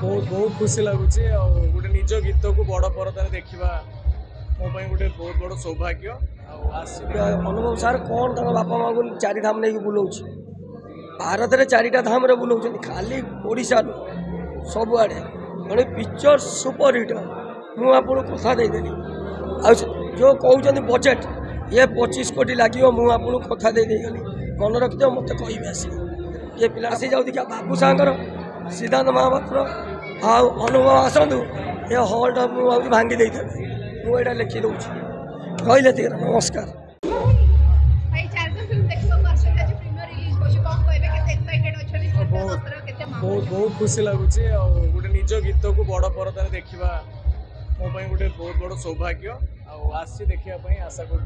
बहुत बहुत खुशी लगुच गोटे निज गीत को बड़ परदार देखा मो गोटे बहुत बड़ सौभाग्य अनुभव सार कौन तक बापा माँ को चारि धाम नहीं बुलाऊँ भारत में चारिटा धाम रे बुलाऊँ खाली ओडिशा सबुआड़े गणे पिक्चर सुपर हिट मुझे आपको कथा देदेली जो कहते बजेट ये 25 कोटी लगे मुझे आपको कथा देगली मन रखिद मत कह आस ये पिला आसी जाऊ देखा बाबू सागर सिद्धांत महापात्र अनुभव आसतु ये हल्टा मुझे भांगी देते मुझे लिखी दूसरी रही नमस्कार। बहुत बहुत खुशी लगुच गोटे निज गीत को बड़ परदार देखा मो गोटे बहुत बड़ सौभाग्य आसी देखापी आशा कर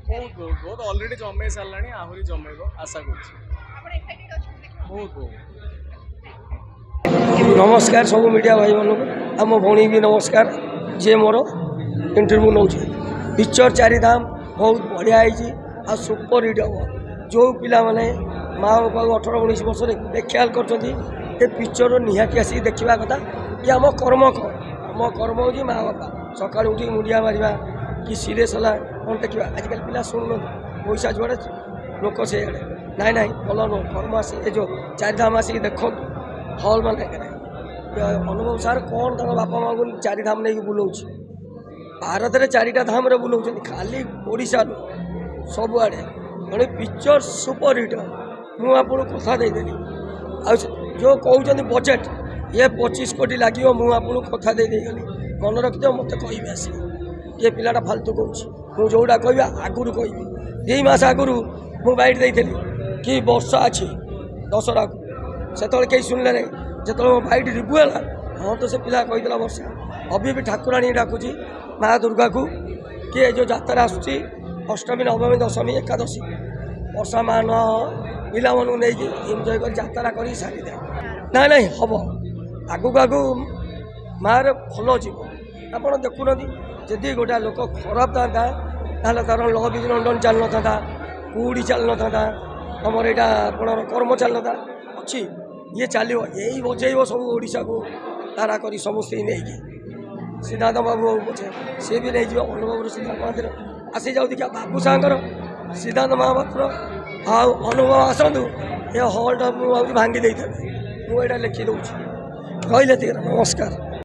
बहुत अलरेडी जमे सारा आहरी जमेब आशा कर बहुत बहुत नमस्कार सब मीडिया भाई मानक आम भौणी भी नमस्कार जे मोर इंटरव्यू नौ पिक्चर चारि धाम बहुत बढ़िया है आ सुपर हिट हम जो पिला माने माँ बापा 18-19 वर्ष ख्याल कर पिक्चर निहाती आसिक देखा कथा ये आम कर्म हो माँ बापा सका उठी मुंडिया मारिबा कि सीरीयस है कौन देखा आजिकल पिला शुणु पैसा जुआड़े लोक से नाई नाई भल नुह कर्म आस जो चारि धाम आसिक देख हल मान अनुभव सार कौन तक बापा माँ को चारि धाम नहीं बुलाऊँ भारत में चारिटा धाम रे बुलाऊँ खाली ओडिशा सबुआड़े गणे पिक्चर सुपर हिट मुझे आपको कथा देदेली जो कहते बजेट ये 25 कोटी लगे मुझे आपको कथा देगली मन रखिद मत कह आस ये पिलाटा फालतू कहूँ मुझे जोड़ा कह आगुरी कह 2 मास आगुरी मुझे बैठ देती कि वर्षा अच्छी दशहरा को से कहीं शुणिले नहीं जो मो बैठ रिव्यू है हाँ तो से पिला कहीदेला वर्षा अभी भी ठाकुराणी डाकुची माँ दुर्गा को कि जो जात्रा आसूँ अष्टमी नवमी दशमी एकादशी वर्षा माँ न पिला नहीं एंजय कर जात्रा कर सारी दे ना ना हम आगू आगू माँ भल जीव आप देखुना जदि गोटा लोक खराब था तार लव इज लंडन चल ना था कूड़ी चल ना था आमर यहाँ आपणर कर्म चल ना अच्छी ये चलो यही बजेब सब ओडिशा को तारा करी समस्ते नहीं सिद्धांत बाबू बचे सी भी नहीं जीव अनुभव सिद्धांत महापात्र आसी जाऊ देखा बाबू सागर सिद्धांत महापात्र अनुभव आसतु ये हल्टा मुझे भांगी देते मुझे लिखी दूसरी रही नमस्कार।